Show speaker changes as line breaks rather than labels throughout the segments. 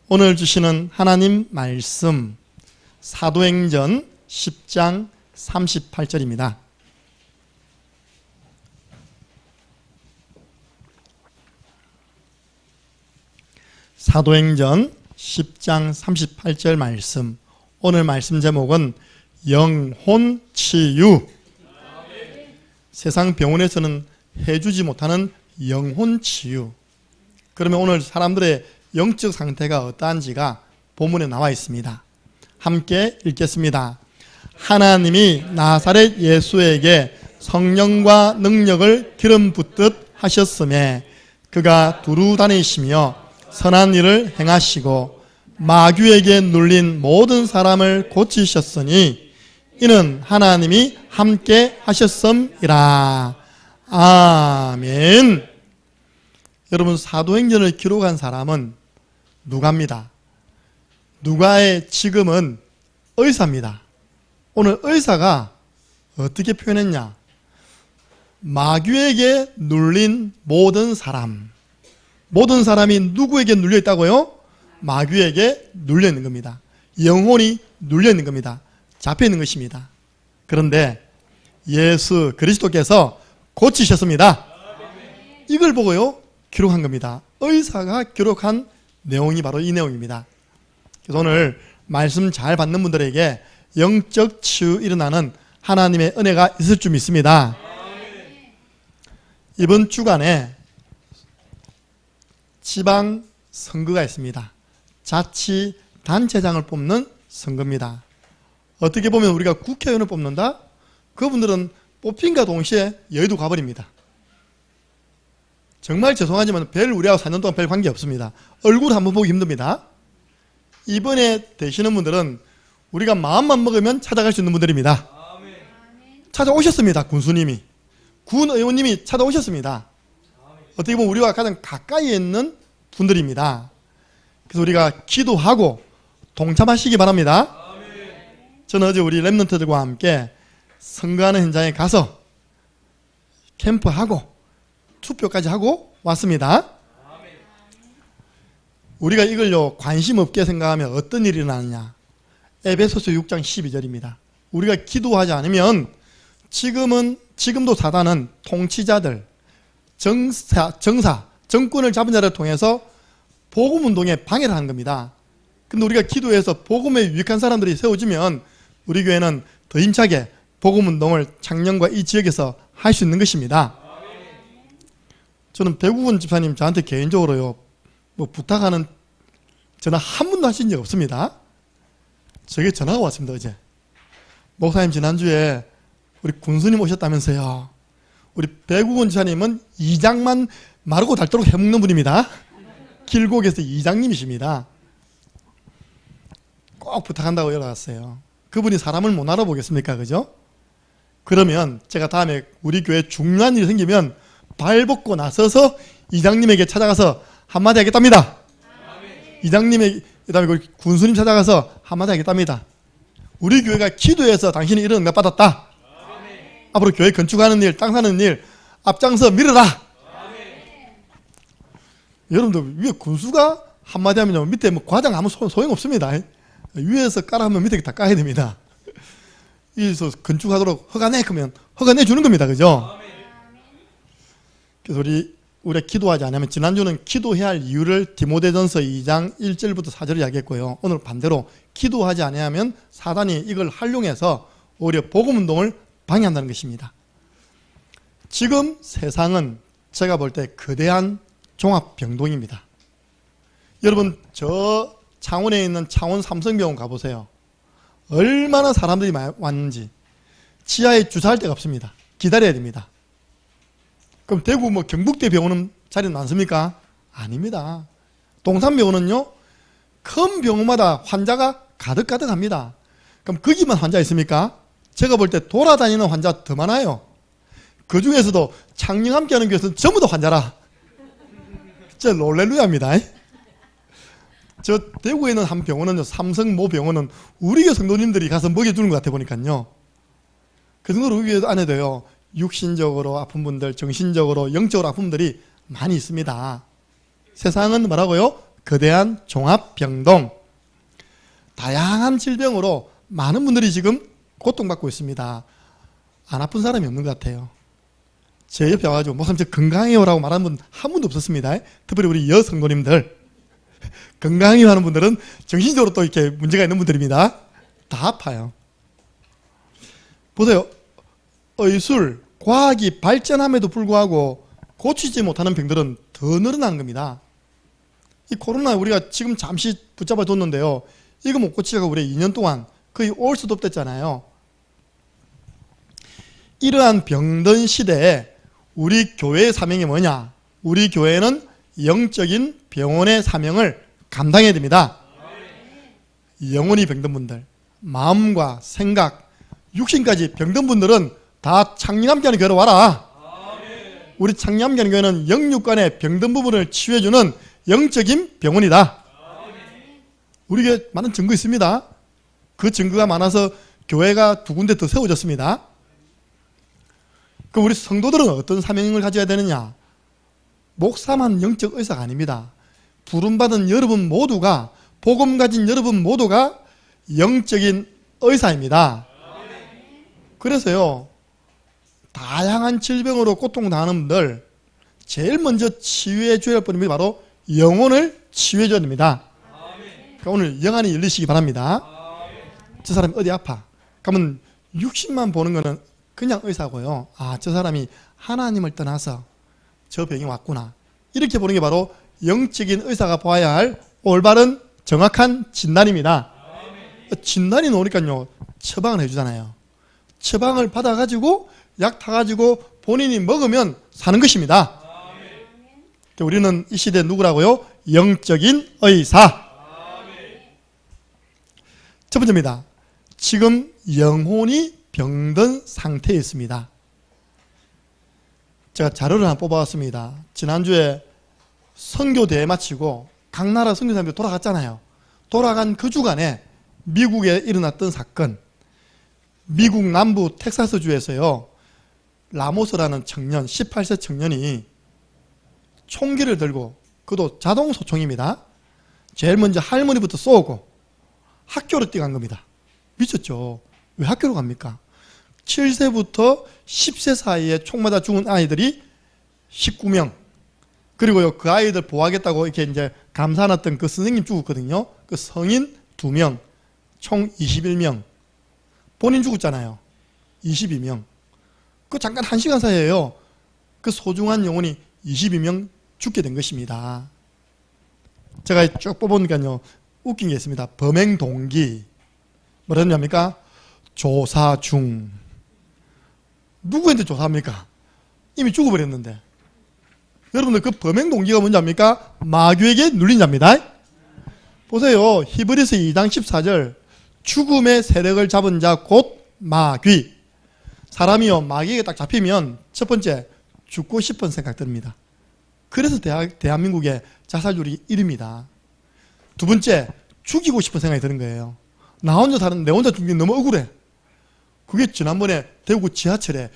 오늘 주시는 하나님 말씀 사도행전 10장 38절입니다. 사도행전 10장 38절 말씀. 오늘 말씀 제목은 영혼치유. 세상 병원에서는 해주지 못하는 영혼치유. 그러면 오늘 사람들의 영적 상태가 어떠한지가 본문에 나와 있습니다. 함께 읽겠습니다. 하나님이 나사렛 예수에게 성령과 능력을 기름 붓듯 하셨음에 그가 두루 다니시며 선한 일을 행하시고 마귀에게 눌린 모든 사람을 고치셨으니 이는 하나님이 함께 하셨음이라. 아멘. 여러분, 사도행전을 기록한 사람은 누가입니다. 누가의 직음은 의사입니다. 오늘 의사가 어떻게 표현했냐? 마귀에게 눌린 모든 사람. 모든 사람이 누구에게 눌려 있다고요? 마귀에게 눌려 있는 겁니다. 영혼이 눌려 있는 겁니다. 잡혀 있는 것입니다. 그런데 예수 그리스도께서 고치셨습니다. 이걸 보고요 기록한 겁니다. 의사가 기록한 내용이 바로 이 내용입니다. 그래서 오늘 말씀 잘 받는 분들에게 영적 치유 일어나는 하나님의 은혜가 있을 줄 믿습니다. 이번 주간에 지방 선거가 있습니다. 자치단체장을 뽑는 선거입니다. 어떻게 보면 우리가 국회의원을 뽑는다? 그분들은 뽑힌과 동시에 여의도 가버립니다. 정말 죄송하지만 별 우리하고 4년 동안 별 관계 없습니다. 얼굴 한번 보기 힘듭니다. 이번에 되시는 분들은 우리가 마음만 먹으면 찾아갈 수 있는 분들입니다. 찾아오셨습니다. 군수님이, 군 의원님이 찾아오셨습니다. 어떻게 보면 우리와 가장 가까이에 있는 분들입니다. 그래서 우리가 기도하고 동참하시기 바랍니다. 저는 어제 우리 랩런트들과 함께 선거하는 현장에 가서 캠프하고 투표까지 하고 왔습니다. 우리가 이걸요 관심 없게 생각하면 어떤 일이 일어나느냐? 에베소서 6장 12절입니다. 우리가 기도하지 않으면 지금도 사단은 통치자들, 정권을 잡은 자를 통해서 복음운동에 방해를 하는 겁니다. 근데 우리가 기도해서 복음에 유익한 사람들이 세워지면 우리 교회는 더 힘차게 복음운동을 창녕과 이 지역에서 할 수 있는 것입니다. 저는 배국원 집사님 저한테 개인적으로요 부탁하는 전화 한 번도 하신 적 없습니다. 저에게 전화가 왔습니다. 어제 목사님 지난주에 우리 군수님 오셨다면서요. 우리 배국원 집사님은 이장만 마르고 닳도록 해먹는 분입니다. 길곡에서 이장님이십니다. 꼭 부탁한다고 연락 왔어요. 그분이 사람을 못 알아보겠습니까? 그죠? 그러면 제가 다음에 우리 교회에 중요한 일이 생기면 발벗고 나서서 이장님에게 찾아가서 한마디 하겠답니다. 이장님의 그다음에 군수님 찾아가서 한마디 하겠답니다. 우리 교회가 기도해서 당신이 이런 응답 받았다. 앞으로 교회 건축하는 일, 땅 사는 일 앞장서 밀어라. 여러분들 위에 군수가 한마디 하면 밑에 뭐 과장 아무 소용없습니다. 위에서 까라 하면 밑에 다 까야 됩니다. 여기서 건축하도록 허가내 그러면 허가내 주는 겁니다. 그죠? 그래서 우리가 기도하지 않으면 지난주는 기도해야 할 이유를 디모데전서 2장 1절부터 4절을 이야기했고요. 오늘 반대로 기도하지 않으면 사단이 이걸 활용해서 오히려 복음운동을 방해한다는 것입니다. 지금 세상은 제가 볼 때 거대한 종합병동입니다. 여러분 저 창원에 있는 창원 삼성병원 가보세요. 얼마나 사람들이 왔는지. 지하에 주차할 데가 없습니다. 기다려야 됩니다. 그럼 대구 경북대 병원은 자리 많습니까? 아닙니다. 동산병원은요 큰 병원마다 환자가 가득가득합니다. 그럼 거기만 환자 있습니까? 제가 볼 때 돌아다니는 환자 더 많아요. 그 중에서도 창녕 함께하는 교회에서는 전부 다 환자라. 진짜 롤렐루야입니다. 저 대구에 있는 한 병원은요, 삼성모 병원은 우리 교회 성도님들이 가서 먹여주는 것 같아 보니까요. 그 정도로 우리 교회 안에도요 육신적으로 아픈 분들, 정신적으로, 영적으로 아픈 분들이 많이 있습니다. 세상은 뭐라고요? 거대한 종합병동. 다양한 질병으로 많은 분들이 지금 고통받고 있습니다. 안 아픈 사람이 없는 것 같아요. 제 옆에 와가지고 목사님 저 건강해요 라고 말하는 분 한 분도 없었습니다. 특별히 우리 여성도님들 건강해요 하는 분들은 정신적으로 또 이렇게 문제가 있는 분들입니다. 다 아파요. 보세요. 의술, 과학이 발전함에도 불구하고 고치지 못하는 병들은 더 늘어난 겁니다. 이 코로나 우리가 지금 잠시 붙잡아 뒀는데요. 이거 못 고치다가 우리 2년 동안 거의 올 수도 없댔잖아요. 이러한 병든 시대에 우리 교회의 사명이 뭐냐? 우리 교회는 영적인 병원의 사명을 감당해야 됩니다. 영혼이 병든 분들, 마음과 생각, 육신까지 병든 분들은 다 창림함께하는 교회로 와라. 우리 창림함께하는 교회는 영육간의 병든 부분을 치유해주는 영적인 병원이다. 우리에게 많은 증거 있습니다. 그 증거가 많아서 교회가 두 군데 더 세워졌습니다. 그럼 우리 성도들은 어떤 사명을 가져야 되느냐? 목사만 영적 의사가 아닙니다. 부름받은 여러분 모두가, 복음 가진 여러분 모두가 영적인 의사입니다. 그래서요, 다양한 질병으로 고통당하는 분들 제일 먼저 치유해 줘야 할 분이 바로 영혼을 치유해 줘야 됩니다. 그러니까 오늘 영안이 열리시기 바랍니다. 저 사람이 어디 아파? 그러면 육신만 보는 거는 그냥 의사고요. 아, 저 사람이 하나님을 떠나서 저 병이 왔구나. 이렇게 보는 게 바로 영적인 의사가 보아야 할 올바른 정확한 진단입니다. 진단이 나오니까요, 처방을 해주잖아요. 처방을 받아가지고 약 타가지고 본인이 먹으면 사는 것입니다. 우리는 이 시대에 누구라고요? 영적인 의사. 첫 번째입니다. 지금 영혼이 병든 상태에 있습니다. 제가 자료를 하나 뽑아왔습니다. 지난주에 선교대회 마치고 각 나라 선교사님들 돌아갔잖아요. 돌아간 그 주간에 미국에 일어났던 사건, 미국 남부 텍사스주에서요, 라모스라는 청년, 18세 청년이 총기를 들고, 그도 자동 소총입니다. 제일 먼저 할머니부터 쏘고 학교로 뛰어간 겁니다. 미쳤죠? 왜 학교로 갑니까? 7세부터 10세 사이에 총 맞아 죽은 아이들이 19명. 그리고요, 그 아이들 보호하겠다고 이렇게 이제 감사났던 그 선생님 죽었거든요. 그 성인 2명, 총 21명. 본인 죽었잖아요. 22명. 그 잠깐 1시간 사이에요. 그 소중한 영혼이 22명 죽게 된 것입니다. 제가 쭉 뽑아보니까요, 웃긴 게 있습니다. 범행 동기. 뭐라 했냐니까? 조사 중. 누구한테 조사합니까? 이미 죽어버렸는데. 여러분들 그 범행 동기가 뭔지 압니까? 마귀에게 눌린 자입니다. 보세요. 히브리서 2장 14절. 죽음의 세력을 잡은 자 곧 마귀. 사람이요, 마귀에게 딱 잡히면 첫 번째, 죽고 싶은 생각 듭니다. 그래서 대한민국의 자살률이 1위입니다. 두 번째, 죽이고 싶은 생각이 드는 거예요. 나 혼자 사는, 내 혼자 죽기 너무 억울해. 그게 지난번에 대구 지하철에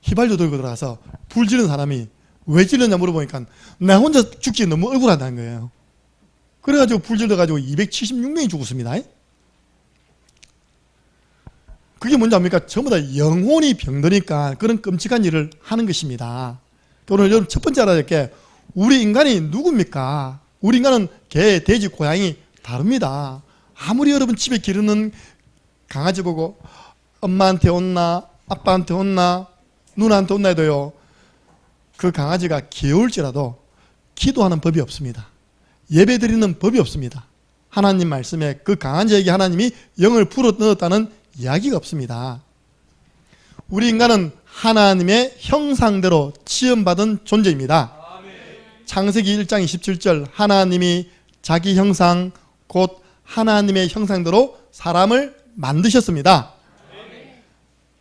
휘발유 들고 들어가서 불 지른 사람이 왜 지르냐 물어보니까 나 혼자 죽기 너무 억울하다는 거예요. 그래가지고 불 질러가지고 276명이 죽었습니다. 그게 뭔지 압니까? 전부 다 영혼이 병드니까 그런 끔찍한 일을 하는 것입니다. 오늘 여러분 첫 번째 알아야 될 게, 우리 인간이 누굽니까? 우리 인간은 개, 돼지, 고양이 다릅니다. 아무리 여러분 집에 기르는 강아지 보고 엄마한테 혼나, 아빠한테 혼나, 누나한테 혼나 해도요, 그 강아지가 귀여울지라도 기도하는 법이 없습니다. 예배 드리는 법이 없습니다. 하나님 말씀에 그 강아지에게 하나님이 영을 불어 넣었다는 이야기가 없습니다. 우리 인간은 하나님의 형상대로 지음받은 존재입니다. 창세기 1장 27절, 하나님이 자기 형상 곧 하나님의 형상대로 사람을 만드셨습니다.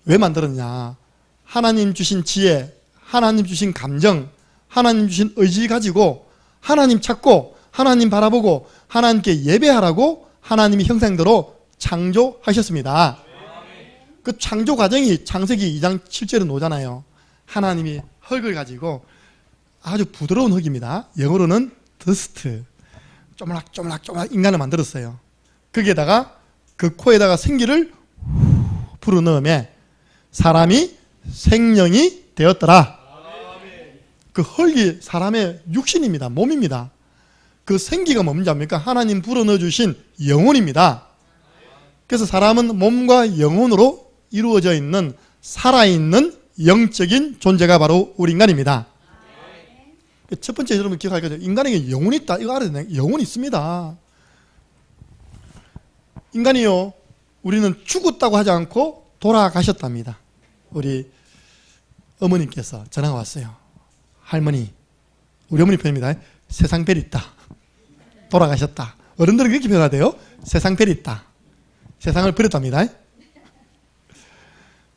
왜 만들었냐? 하나님 주신 지혜, 하나님 주신 감정, 하나님 주신 의지 가지고 하나님 찾고 하나님 바라보고 하나님께 예배하라고 하나님의 형상대로 창조하셨습니다. 그 창조 과정이 창세기 2장 7절에 나오잖아요. 하나님이 흙을 가지고, 아주 부드러운 흙입니다. 영어로는 더스트. 쪼물락쪼물락 인간을 만들었어요. 거기에다가 그 코에다가 생기를 불어넣음에 사람이 생명이 되었더라. 그 흙이 사람의 육신입니다. 몸입니다. 그 생기가 뭔지 압니까? 하나님 불어넣어 주신 영혼입니다. 그래서 사람은 몸과 영혼으로 이루어져 있는 살아있는 영적인 존재가 바로 우리 인간입니다. 첫 번째 여러분 기억할 거죠. 인간에게 영혼이 있다. 이거 알아야 돼요. 영혼이 있습니다. 인간이요. 우리는 죽었다고 하지 않고 돌아가셨답니다. 우리 어머님께서 전화가 왔어요. 할머니, 우리 어머니 표현입니다. 세상 별 있다. 돌아가셨다. 어른들은 그렇게 표현하대요. 세상 별 있다. 세상을 버렸답니다.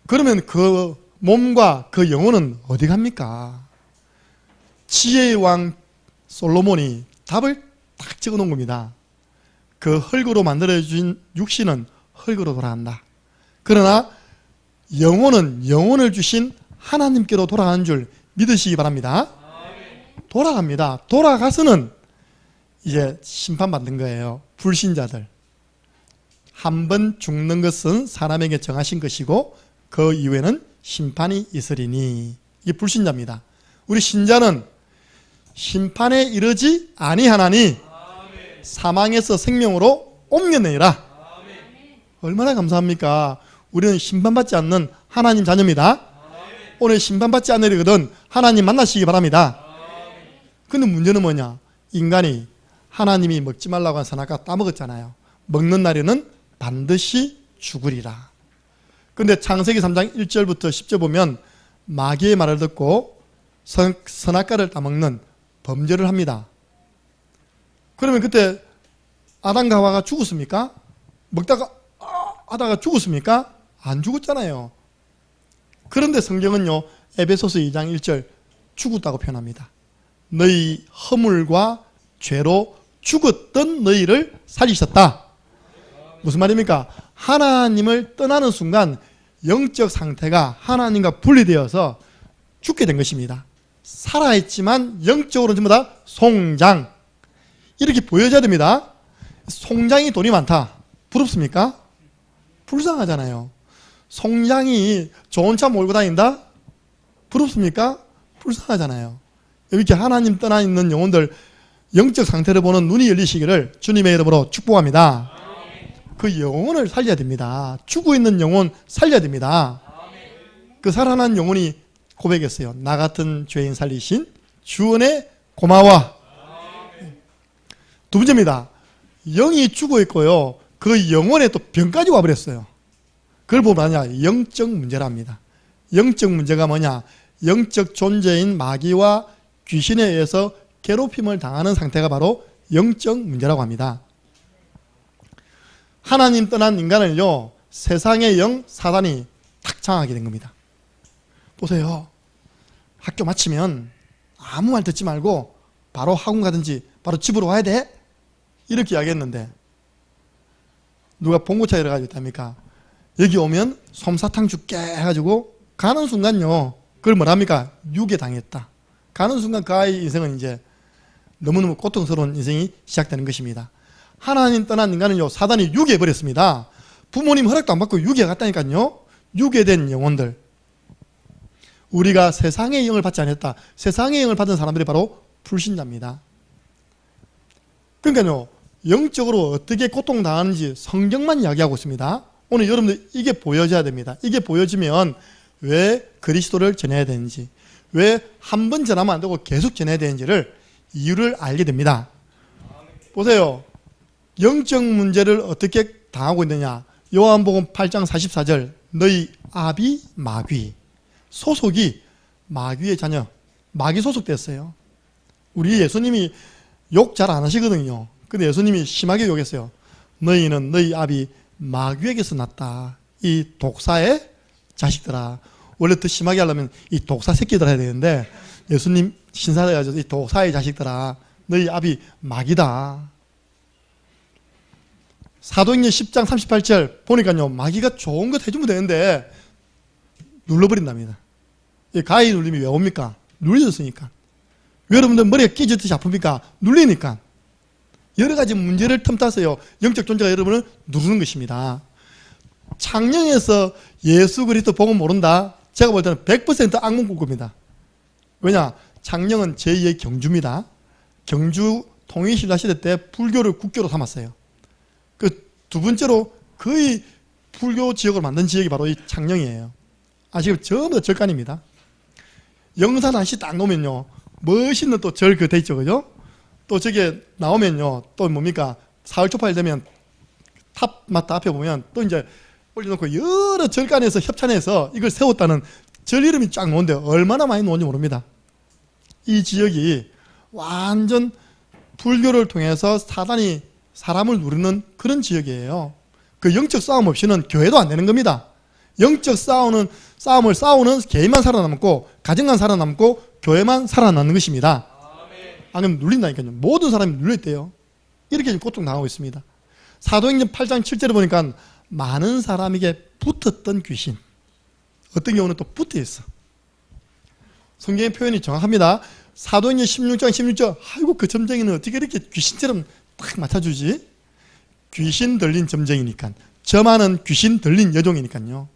그러면 그 몸과 그 영혼은 어디 갑니까? 지혜의 왕 솔로몬이 답을 딱 적어 놓은 겁니다. 그 흙으로 만들어진 육신은 흙으로 돌아간다. 그러나 영혼은 영혼을 주신 하나님께로 돌아가는 줄 믿으시기 바랍니다. 돌아갑니다. 돌아가서는 이제 심판받는 거예요. 불신자들. 한 번 죽는 것은 사람에게 정하신 것이고 그 이후에는 심판이 있으리니. 이게 불신자입니다. 우리 신자는 심판에 이르지 아니하나니 사망에서 생명으로 옮겨내라. 얼마나 감사합니까? 우리는 심판받지 않는 하나님 자녀입니다. 오늘 심판받지 않으려거든 하나님 만나시기 바랍니다. 근데 문제는 뭐냐? 인간이 하나님이 먹지 말라고 한 선악과 따먹었잖아요. 먹는 날에는 반드시 죽으리라. 근데 창세기 3장 1절부터 10절 보면 마귀의 말을 듣고 선악과를 따먹는 범죄를 합니다. 그러면 그때 아담과 하와가 죽었습니까? 먹다가 하다가 죽었습니까? 안 죽었잖아요. 그런데 성경은요, 에베소서 2장 1절 죽었다고 표현합니다. 너희 허물과 죄로 죽었던 너희를 살리셨다. 무슨 말입니까? 하나님을 떠나는 순간 영적 상태가 하나님과 분리되어서 죽게 된 것입니다. 살아있지만 영적으로는 전부 다 송장. 이렇게 보여져야 됩니다. 송장이 돈이 많다. 부럽습니까? 불쌍하잖아요. 송장이 좋은 차 몰고 다닌다? 부럽습니까? 불쌍하잖아요. 이렇게 하나님 떠나 있는 영혼들 영적 상태를 보는 눈이 열리시기를 주님의 이름으로 축복합니다. 그 영혼을 살려야 됩니다. 죽어 있는 영혼 살려야 됩니다. 그 살아난 영혼이 고백했어요. 나 같은 죄인 살리신 주은혜 고마워. 두 번째입니다. 영이 죽어 있고요. 그 영혼에 또 병까지 와버렸어요. 그걸 보면 아냐? 영적 문제랍니다. 영적 문제가 뭐냐? 영적 존재인 마귀와 귀신에 의해서 괴롭힘을 당하는 상태가 바로 영적 문제라고 합니다. 하나님 떠난 인간을요, 세상의 영 사단이 탁 장악하게 된 겁니다. 보세요. 학교 마치면 아무 말 듣지 말고 바로 학원 가든지 바로 집으로 와야 돼? 이렇게 이야기했는데 누가 봉고차 이래가지고 있답니까? 여기 오면 솜사탕 줄게 해가지고 가는 순간요, 그걸 뭐랍니까? 유괴당했다. 가는 순간 그 아이 인생은 이제 너무너무 고통스러운 인생이 시작되는 것입니다. 하나님 떠난 인간은요, 사단이 유괴해버렸습니다. 부모님 허락도 안 받고 유괴해갔다니까요. 유괴된 영혼들. 우리가 세상의 영을 받지 않았다. 세상의 영을 받은 사람들이 바로 불신자입니다. 그러니까요, 영적으로 어떻게 고통당하는지 성경만 이야기하고 있습니다. 오늘 여러분들 이게 보여져야 됩니다. 이게 보여지면 왜 그리스도를 전해야 되는지, 왜 한 번 전하면 안 되고 계속 전해야 되는지를 이유를 알게 됩니다. 보세요. 영적 문제를 어떻게 당하고 있느냐. 요한복음 8장 44절 너희 아비 마귀. 소속이 마귀의 자녀. 마귀 소속됐어요. 우리 예수님이 욕 잘 안 하시거든요. 근데 예수님이 심하게 욕했어요. 너희는 너희 아비 마귀에게서 났다. 이 독사의 자식들아. 원래 더 심하게 하려면 이 독사 새끼들 해야 되는데 예수님 신사해가지고 이 독사의 자식들아. 너희 아비 마귀다. 사도행전 10장 38절 보니까요, 마귀가 좋은 것 해주면 되는데 눌러버린답니다. 가위 눌림이 왜 옵니까? 눌려졌으니까. 왜 여러분들 머리가 끼졌듯이 아픕니까? 눌리니까. 여러 가지 문제를 틈타서요, 영적 존재가 여러분을 누르는 것입니다. 창녕에서 예수 그리스도 복음 모른다? 제가 볼 때는 100% 악몽 꿀 겁니다. 왜냐? 창녕은 제2의 경주입니다. 경주 통일신라 시대 때 불교를 국교로 삼았어요. 그 두 번째로 거의 불교 지역을 만든 지역이 바로 이 창녕이에요. 아시겠죠? 전부 다 절간입니다. 영산 한시 딱 놓으면요, 멋있는 또 절 그 돼 있죠, 그죠? 또 저게 나오면요, 또 뭡니까? 사흘 초파일 되면 탑마다 앞에 보면 또 이제 올려놓고 여러 절간에서 협찬해서 이걸 세웠다는 절 이름이 쫙 나오는데 얼마나 많이 나오는지 모릅니다. 이 지역이 완전 불교를 통해서 사단이 사람을 누르는 그런 지역이에요. 그 영적 싸움 없이는 교회도 안 되는 겁니다. 영적 싸움을 싸우는 개인만 살아남고, 가정만 살아남고, 교회만 살아남는 것입니다. 안 그러면 눌린다니까요. 모든 사람이 눌려있대요. 이렇게 지금 고통당하고 있습니다. 사도행전 8장 7절에 보니까 많은 사람에게 붙었던 귀신, 어떤 경우는 또 붙어있어. 성경의 표현이 정확합니다. 사도행전 16장 16절, 아이고 그 점쟁이는 어떻게 이렇게 귀신처럼 딱 맡아주지? 귀신 들린 점쟁이니까, 저만은 귀신 들린 여종이니까요.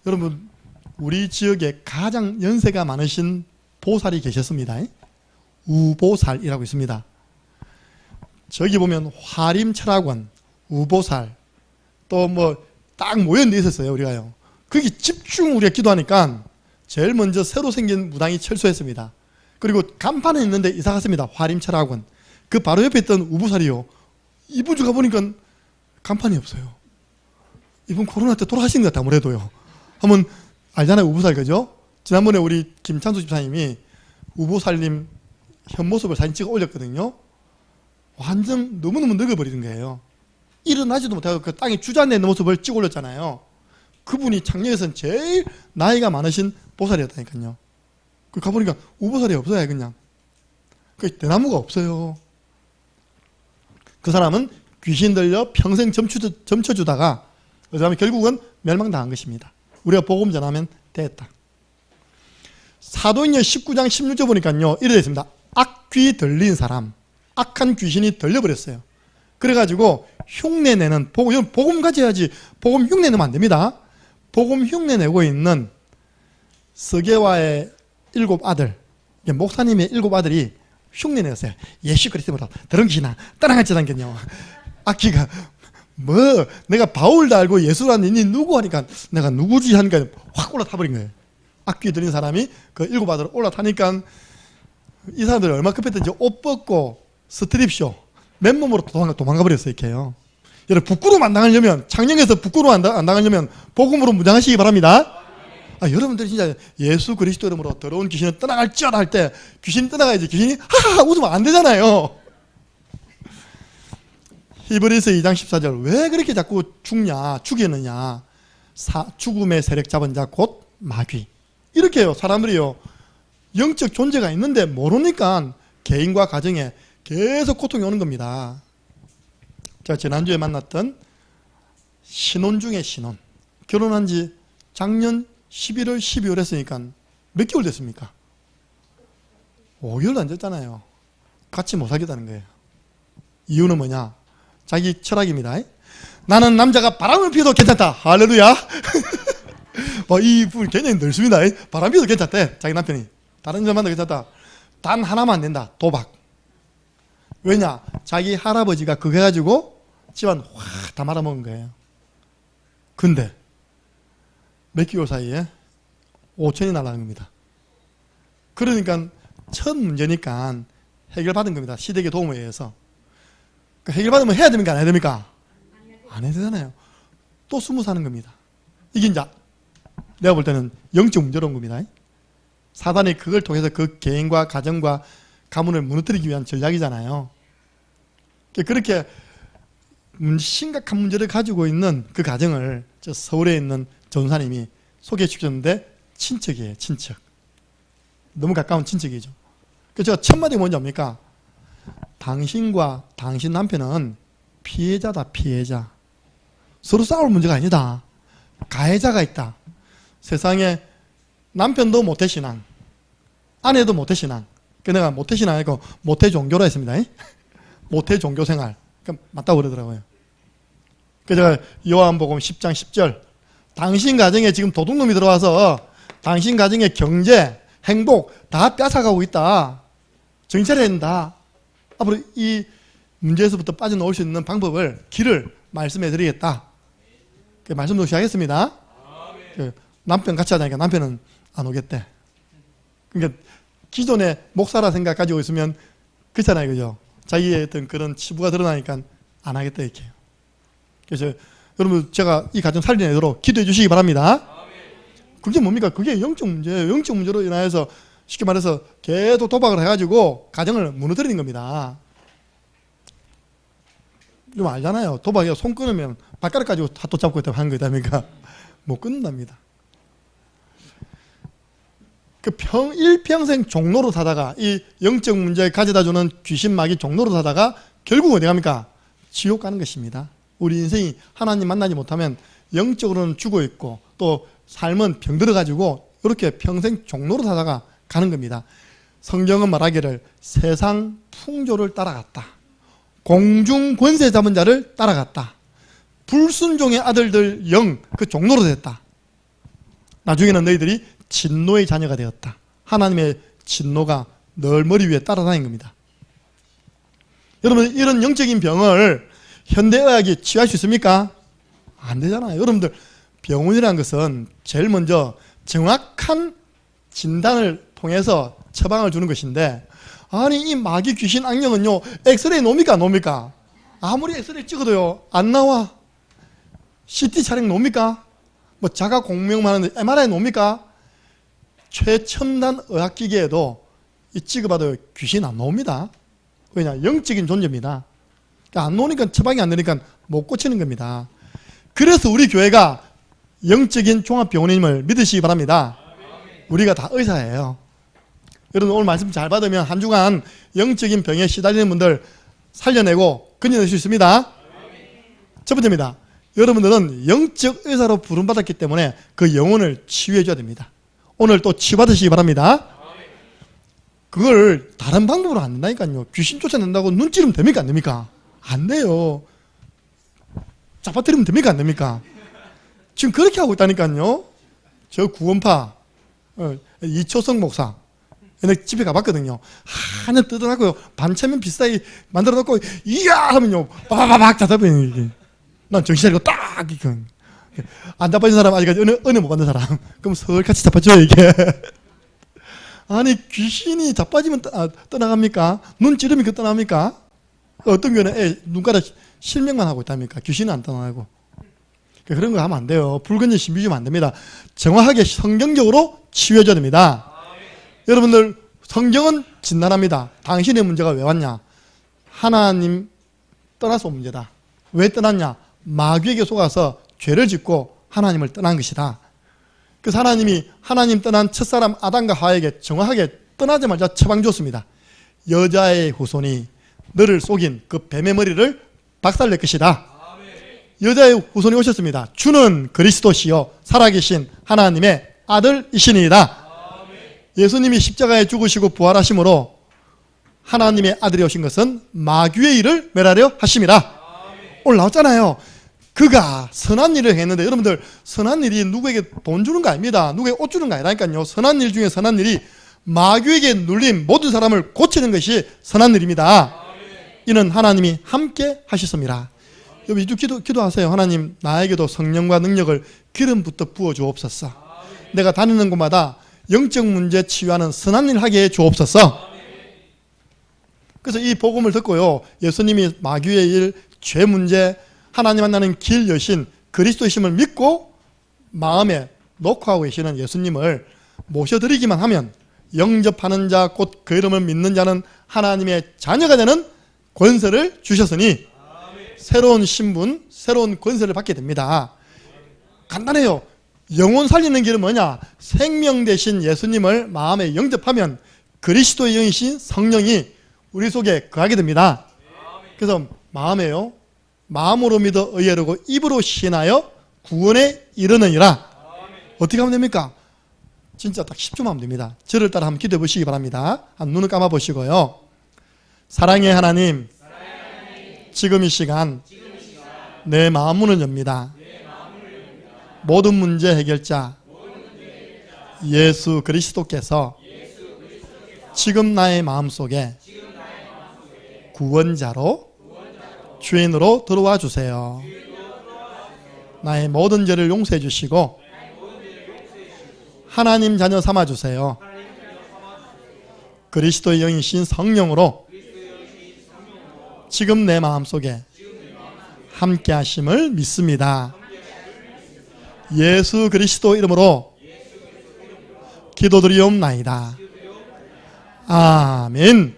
여러분, 우리 지역에 가장 연세가 많으신 보살이 계셨습니다. 우보살이라고 있습니다. 저기 보면 화림철학원, 우보살, 또 뭐 딱 모여있는 데 있었어요, 우리가요. 거기 집중 우리가 기도하니까 제일 먼저 새로 생긴 무당이 철수했습니다. 그리고 간판에 있는데 이사 갔습니다. 화림철학원. 그 바로 옆에 있던 우보살이요, 이분 주 가보니까 간판이 없어요. 이분 코로나 때 돌아가신 것 같아, 아무래도요. 한번 알잖아요, 우보살, 그죠? 지난번에 우리 김찬수 집사님이 우보살님 현모습을 사진 찍어 올렸거든요. 완전 너무너무 늙어버리는 거예요. 일어나지도 못하고 그 땅에 주저앉아 있는 모습을 찍어 올렸잖아요. 그분이 창녕에서는 제일 나이가 많으신 보살이었다니까요. 그 가보니까 우보살이 없어요, 그냥. 그 대나무가 없어요. 그 사람은 귀신 들려 평생 점쳐주다가 그 사람이 결국은 멸망당한 것입니다. 우리가 복음 전하면 됐다. 사도행전 19장 16절 보니까요, 이래 되어 있습니다. 악귀 들린 사람, 악한 귀신이 들려버렸어요. 그래가지고 흉내내는, 복음 가져야지, 복음 흉내내면 안 됩니다. 복음 흉내내고 있는 서계와의 7 아들, 목사님의 7 아들이 흉내내었어요. 예수 그리스도로 더러운 귀신아 떠나가지 않겠냐. 악귀가 뭐 내가 바울도 알고 예수라는 니 누구 하니까 내가 누구지 하니까 확 올라타버린 거예요. 악귀 들린 사람이 그 7 아들 올라타니까 이 사람들이 얼마나 급했던지 옷 벗고 스트립쇼 맨몸으로 도망가 버렸어요. 이렇게요. 여러분, 부끄러움 안 당하려면, 창녕에서 부끄러움 안 당하려면 복음으로 무장하시기 바랍니다. 여러분들이 진짜 예수 그리스도 이름으로 더러운 귀신을 떠나갈지어다 할 때 귀신이 떠나가야지, 귀신이 하하 웃으면 안 되잖아요. 히브리서 2장 14절, 왜 그렇게 자꾸 죽이느냐. 죽음의 세력 잡은 자 곧 마귀. 이렇게요, 사람들이요, 영적 존재가 있는데 모르니까 개인과 가정에 계속 고통이 오는 겁니다. 제가 지난주에 만났던 신혼 중에 신혼, 결혼한 지 작년 11월 12월 했으니까 몇 개월 됐습니까? 5개월도 안 됐잖아요. 같이 못 살겠다는 거예요. 이유는 뭐냐? 자기 철학입니다. 나는 남자가 바람을 피워도 괜찮다. 할렐루야. 이 부분 굉장히 넓습니다. 바람 피워도 괜찮대, 자기 남편이. 다른 여자 만나도 괜찮다. 단 하나만 안 된다. 도박. 왜냐? 자기 할아버지가 그거 해가지고 집안 확 다 말아먹은 거예요. 근데 몇 개월 사이에 5천이 날라간 겁니다. 그러니까 첫 문제니까 해결받은 겁니다. 시댁의 도움에 의해서. 해결받으면 해야 됩니까? 안 해야 됩니까? 안 해야 되잖아요. 또 숨어 사는 겁니다. 이게 이제 내가 볼 때는 영적 문제로 온 겁니다. 사단이 그걸 통해서 그 개인과 가정과 가문을 무너뜨리기 위한 전략이잖아요. 그렇게 심각한 문제를 가지고 있는 그 가정을 저 서울에 있는 전사님이 소개해 주셨는데 친척이에요, 친척. 너무 가까운 친척이죠. 그래서 제가 첫 마디가 뭔지 압니까? 당신과 당신 남편은 피해자다, 피해자. 서로 싸울 문제가 아니다. 가해자가 있다. 세상에 남편도 모태신앙, 아내도 모태신앙. 내가 모태신앙 아니고 모태종교라 했습니다. 모태 종교생활. 그러니까 맞다고 그러더라고요. 그래서 제가 요한복음 10장 10절 당신 가정에 지금 도둑놈이 들어와서 당신 가정의 경제, 행복 다 뺏어가고 있다. 정신 차려야 된다. 앞으로 이 문제에서부터 빠져나올 수 있는 방법을, 길을 말씀해 드리겠다. 말씀도 시작했습니다. 남편 같이 하자니까 남편은 안 오겠대. 그러니까 기존에 목사라 생각 가지고 있으면 그렇잖아요. 그죠? 자기의 어떤 그런 치부가 드러나니까 안 하겠다 이렇게. 그래서 여러분 제가 이 가정 살려내도록 기도해 주시기 바랍니다. 그게 뭡니까? 그게 영적 문제예요. 영적 문제로 인하여서 쉽게 말해서 계속 도박을 해가지고 가정을 무너뜨리는 겁니다. 좀 알잖아요. 도박이가 손 끊으면 발가락 가지고 핫도 잡고 있다고 하는 거다. 못 끊는답니다. 일평생 종로로 사다가 이 영적 문제에 가져다주는 귀신 마귀 종로로 사다가 결국 어디 갑니까? 지옥 가는 것입니다. 우리 인생이 하나님 만나지 못하면 영적으로는 죽어 있고 또 삶은 병들어가지고 이렇게 평생 종로로 사다가 가는 겁니다. 성경은 말하기를 세상 풍조를 따라갔다. 공중 권세 잡은 자를 따라갔다. 불순종의 아들들 영 그 종로로 됐다. 나중에는 너희들이 진노의 자녀가 되었다. 하나님의 진노가 널 머리 위에 따라다닌 겁니다. 여러분 이런 영적인 병을 현대의학이 치유할 수 있습니까? 안 되잖아요. 여러분들 병원이라는 것은 제일 먼저 정확한 진단을 통해서 처방을 주는 것인데 아니 이 마귀 귀신 악령은요 엑스레이 놉니까 안 놉니까? 아무리 엑스레이 찍어도요 안 나와. CT 촬영 놉니까? 뭐 자가 공명만 하는데 MRI 놉니까? 최첨단 의학기계에도 이 찍어봐도 귀신 안 나옵니다. 왜냐? 영적인 존재입니다. 그러니까 안 나오니까 처방이 안 되니까 못 고치는 겁니다. 그래서 우리 교회가 영적인 종합병원임을 믿으시기 바랍니다. 우리가 다 의사예요. 여러분 오늘 말씀 잘 받으면 한 주간 영적인 병에 시달리는 분들 살려내고 건져낼 수 있습니다. 첫 번째입니다. 여러분들은 영적 의사로 부름받았기 때문에 그 영혼을 치유해 줘야 됩니다. 오늘 또 치유받으시기 바랍니다. 그걸 다른 방법으로 안 된다니까요. 귀신 쫓아낸다고 눈 찌르면 됩니까 안 됩니까? 안 돼요. 잡아뜨리면 됩니까 안 됩니까? 지금 그렇게 하고 있다니까요. 저 구원파 이초성 목사 옛날에 집에 가봤거든요. 하나 뜯어놨고요. 반체면 비싸게 만들어놓고 이야 하면요 빠바바박 잡아버리는 게. 난 정신 차리고 딱 안 잡아진 사람 아직까지 은혜 못 받는 사람. 그럼 서울같이 잡아줘요 이게. 아니 귀신이 자빠지면 떠나갑니까? 눈 찌르면 그 떠납니까? 어떤 교회는 눈가락 실명만 하고 있답니까? 귀신은 안 떠나고. 그런 거 하면 안 돼요. 불건전 신비 주면 안 됩니다. 정확하게 성경적으로 치유해줘야 됩니다. 여러분들 성경은 진단합니다. 당신의 문제가 왜 왔냐? 하나님 떠나서 온 문제다. 왜 떠났냐? 마귀에게 속아서 죄를 짓고 하나님을 떠난 것이다. 그래서 하나님이 하나님 떠난 첫사람 아담과 하와에게 정확하게 떠나자마자 처방 줬습니다. 여자의 후손이 너를 속인 그 뱀의 머리를 박살낼 것이다. 여자의 후손이 오셨습니다. 주는 그리스도시요 살아계신 하나님의 아들이시니이다. 예수님이 십자가에 죽으시고 부활하심으로 하나님의 아들이 오신 것은 마귀의 일을 멸하려 하심이라. 오늘 나왔잖아요. 그가 선한 일을 했는데 여러분들 선한 일이 누구에게 돈 주는 거 아닙니다. 누구에게 옷 주는 거 아니라니까요. 선한 일 중에 선한 일이 마귀에게 눌린 모든 사람을 고치는 것이 선한 일입니다. 이는 하나님이 함께 하셨습니다. 여러분 이주 기도하세요. 하나님 나에게도 성령과 능력을 기름부터 부어 주옵소서. 내가 다니는 곳마다 영적 문제 치유하는 선한 일 하게 해 주옵소서. 그래서 이 복음을 듣고요 예수님이 마귀의 일, 죄 문제, 하나님 만나는 길 여신 그리스도이심을 믿고 마음에 놓고 하고 계시는 예수님을 모셔드리기만 하면 영접하는 자 곧 그 이름을 믿는 자는 하나님의 자녀가 되는 권세를 주셨으니 새로운 신분, 새로운 권세를 받게 됩니다. 간단해요. 영혼 살리는 길은 뭐냐? 생명 되신 예수님을 마음에 영접하면 그리스도의 영이신 성령이 우리 속에 거하게 됩니다. 그래서 마음에요. 마음으로 믿어 의뢰하고 입으로 시인하여 구원에 이르느니라. 어떻게 하면 됩니까? 진짜 딱 10초만 하면 됩니다. 저를 따라 한번 기도해 보시기 바랍니다. 눈을 감아 보시고요. 사랑의 하나님, 지금 이 시간 내 마음 문을 엽니다. 모든 문제 해결자 예수 그리스도께서 지금 나의 마음속에 구원자로 주인으로 들어와 주세요. 나의 모든 죄를 용서해 주시고 하나님 자녀 삼아 주세요. 그리스도의 영이신 성령으로 지금 내 마음속에 함께 하심을 믿습니다. 예수 그리스도 이름으로 기도드리옵나이다. 아멘.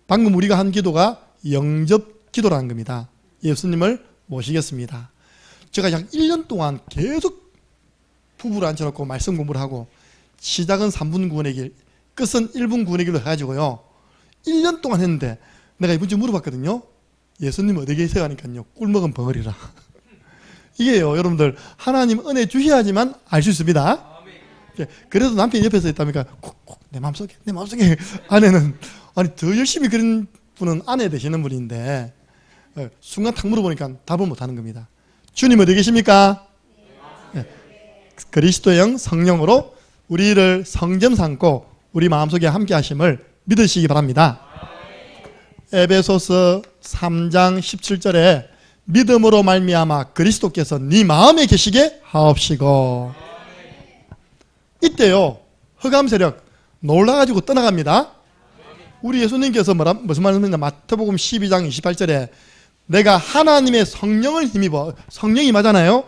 방금 우리가 한 기도가 영접 기도라는 겁니다. 예수님을 모시겠습니다. 제가 약 1년 동안 계속 부부를 앉혀놓고 말씀 공부를 하고 시작은 3분 구원의 길, 끝은 1분 구원의 길로 해가지고요. 1년 동안 했는데 내가 이번 주 물어봤거든요. 예수님 어디 계세요? 하니까요. 꿀먹은 벙어리라. 이게요, 여러분들 하나님 은혜 주셔야지만 알 수 있습니다. 그래도 남편이 옆에서 있다니까 콕콕 내 마음속에 아내는 아니 더 열심히 그런 분은 아내 되시는 분인데 순간 탁 물어보니까 답을 못하는 겁니다. 주님 어디 계십니까? 그리스도의 영 성령으로 우리를 성점 삼고 우리 마음속에 함께 하심을 믿으시기 바랍니다. 에베소서 3장 17절에 믿음으로 말미암아 그리스도께서 네 마음에 계시게 하옵시고. 이때요 흑암 세력 놀라가지고 떠나갑니다. 우리 예수님께서 무슨 말씀이냐, 마태복음 12장 28절에 내가 하나님의 성령을 힘입어, 성령이 임하잖아요.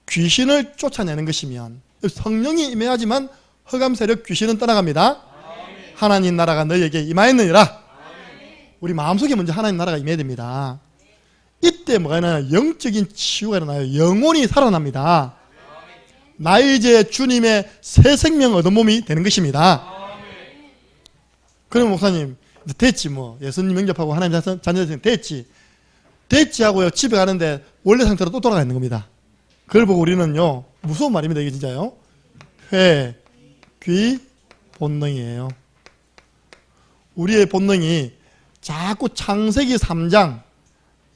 귀신을 쫓아내는 것이면 성령이 임해야지만 흑암 세력 귀신은 떠나갑니다. 하나님 나라가 너희에게 임하였느니라. 우리 마음속에 먼저 하나님 나라가 임해야 됩니다. 이때 뭐가 일어나요? 영적인 치유가 일어나요. 영혼이 살아납니다. 나 이제 주님의 새 생명 얻은 몸이 되는 것입니다. 그럼 목사님 됐지 뭐 예수님 영접하고 하나님 자녀 됐지 하고요 집에 가는데 원래 상태로 또 돌아가 있는 겁니다. 그걸 보고 우리는요 무서운 말입니다. 이게 진짜요. 회, 귀, 본능이에요. 우리의 본능이 자꾸 창세기 3장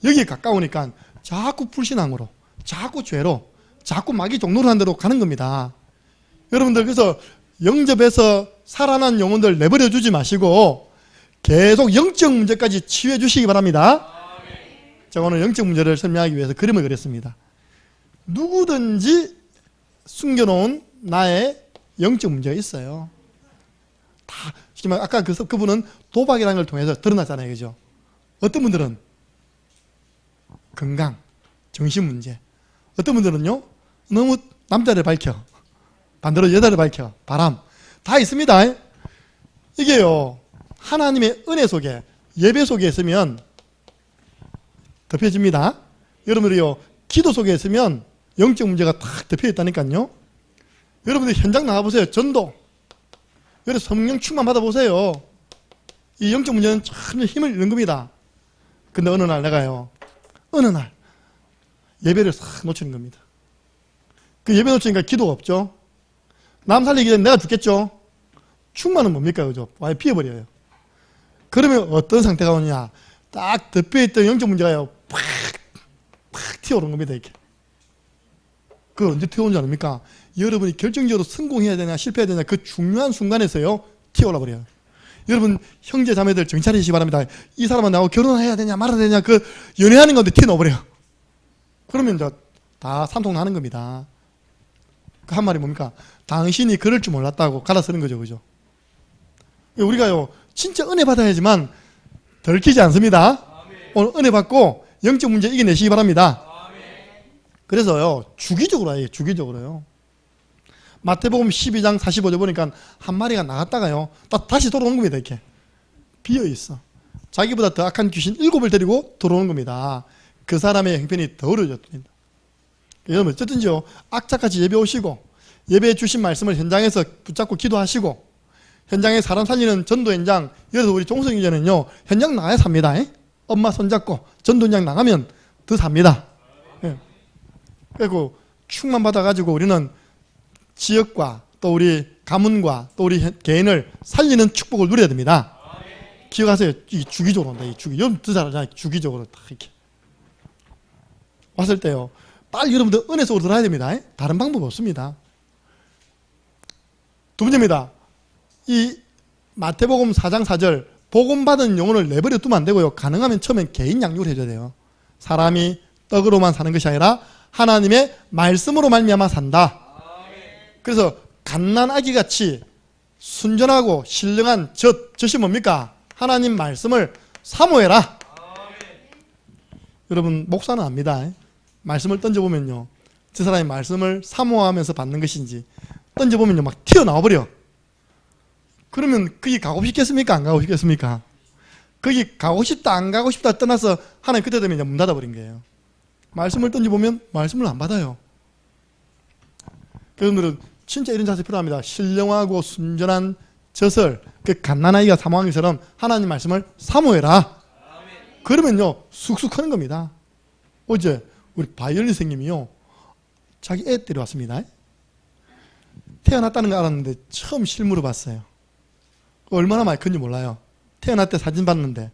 여기에 가까우니까 자꾸 불신앙으로, 자꾸 죄로, 자꾸 마귀 종노릇한 대로 가는 겁니다. 여러분들 그래서 영접해서 살아난 영혼들 내버려 주지 마시고 계속 영적 문제까지 치유해 주시기 바랍니다. 제가 오늘 영적 문제를 설명하기 위해서 그림을 그렸습니다. 누구든지 숨겨놓은 나의 영적 문제가 있어요. 다 아까 그분은 도박이라는 걸 통해서 드러났잖아요. 그죠? 어떤 분들은 건강, 정신 문제, 어떤 분들은요 너무 남자를 밝혀, 반대로 여자를 밝혀, 바람 다 있습니다. 이게요 하나님의 은혜 속에, 예배 속에 있으면 덮여집니다. 여러분들이요 기도 속에 있으면 영적 문제가 탁 덮여 있다니까요. 여러분들 현장 나가보세요. 전도, 그래서 성령 충만 받아보세요. 이 영적 문제는 참 힘을 잃는 겁니다. 근데 어느 날 내가요, 어느 날 예배를 싹 놓치는 겁니다. 그 예배 놓치니까 기도가 없죠. 남 살리기 전에 내가 죽겠죠. 충만은 뭡니까? 그죠? 와에 피어버려요. 그러면 어떤 상태가 오느냐, 딱 덮여있던 영적 문제가요 팍 튀어오른 겁니다. 이렇게. 그걸 언제 튀어오는 줄 아닙니까? 여러분이 결정적으로 성공해야 되냐 실패해야 되냐 그 중요한 순간에서요 튀어올라 버려요. 여러분 형제 자매들 정신 차리시기 바랍니다. 이 사람은 나하고 결혼해야 되냐 말아야 되냐 그 연애하는 건데 튀어나와버려요. 그러면 이제 다 산통 나는 겁니다. 그 한 말이 뭡니까? 당신이 그럴 줄 몰랐다고 갈아쓰는 거죠. 그죠? 우리가요 진짜 은혜 받아야지만 덜키지 않습니다. 오늘 은혜 받고 영적 문제 이겨내시기 바랍니다. 그래서요 주기적으로 해요. 주기적으로요. 마태복음 12장 45절 보니까 한 마리가 나갔다가요 다시 돌아오는 겁니다. 이렇게 비어있어. 자기보다 더 악한 귀신 7을 데리고 들어오는 겁니다. 그 사람의 형편이 더 어려워졌습니다. 여러분 어쨌든지요 악착같이 예배 오시고 예배해 주신 말씀을 현장에서 붙잡고 기도하시고 현장에 사람 살리는 전도 현장, 여기서 우리 종성이제는요 현장 나가야 삽니다. 엄마 손잡고 전도 현장 나가면 더 삽니다. 그리고 충만 받아가지고 우리는 지역과 또 우리 가문과 또 우리 개인을 살리는 축복을 누려야 됩니다. 기억하세요. 이 주기적으로 온다. 이 주기. 여러분들 잘 알잖아요. 주기적으로 딱 이렇게 왔을 때요. 빨리 여러분들 은혜 속으로 들어야 됩니다. 다른 방법 없습니다. 두 번째입니다. 이 마태복음 4장 4절 복음 받은 영혼을 내버려 두면 안 되고요. 가능하면 처음엔 개인 양육을 해줘야 돼요. 사람이 떡으로만 사는 것이 아니라 하나님의 말씀으로 말미암아 산다. 그래서 갓난아기 같이 순전하고 신령한 젖이 뭡니까? 하나님 말씀을 사모해라. 여러분 목사는 압니다. 말씀을 던져보면요, 저 사람이 말씀을 사모하면서 받는 것인지 던져보면요 막 튀어나와 버려. 그러면 거기 가고 싶겠습니까? 안 가고 싶겠습니까? 거기 가고 싶다 안 가고 싶다 떠나서 하나님 그때 되면 이제 문 닫아버린 거예요. 말씀을 던져보면 말씀을 안 받아요. 여러분들은 진짜 이런 자세 필요합니다. 신령하고 순전한 젖을 그 갓난아이가 사모하는 것처럼 하나님 말씀을 사모해라. 그러면요 쑥쑥 크는 겁니다. 어제 우리 바이올린 선생님이요 자기 애 데려왔습니다. 태어났다는 걸 알았는데 처음 실물을 봤어요. 얼마나 많이 큰지 몰라요. 태어날 때 사진 봤는데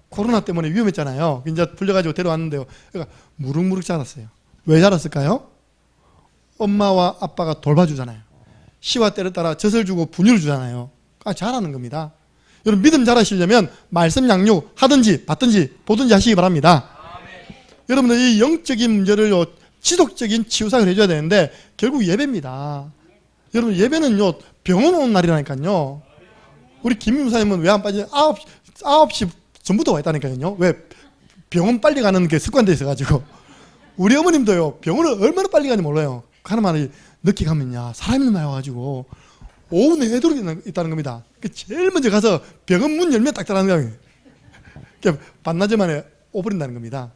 코로나 때문에 위험했잖아요. 이제 불려가지고 데려왔는데요. 그러니까 무럭무럭 자랐어요. 왜 자랐을까요? 엄마와 아빠가 돌봐주잖아요. 시와 때를 따라 젖을 주고 분유를 주잖아요. 그러니까 잘하는 겁니다. 여러분 믿음 잘하시려면 말씀 양육 하든지 받든지 보든지 하시기 바랍니다. 여러분들 이 영적인 문제를 지속적인 치유사역을 해줘야 되는데 결국 예배입니다. 여러분 예배는요 병원 오는 날이라니까요. 우리 김 목사님은 왜 안 빠지냐? 9시 전부터 와 있다니까요. 왜? 병원 빨리 가는 게 습관돼 있어가지고. 우리 어머님도요 병원을 얼마나 빨리 가는지 몰라요. 하는 말이 늦게 가면야 사람이 많이 와가지고 오후 내도록 있다는 겁니다. 제일 먼저 가서 병원 문 열면 딱 들어가는 거예요. 그러니까 반나절 만에 오버린다는 겁니다.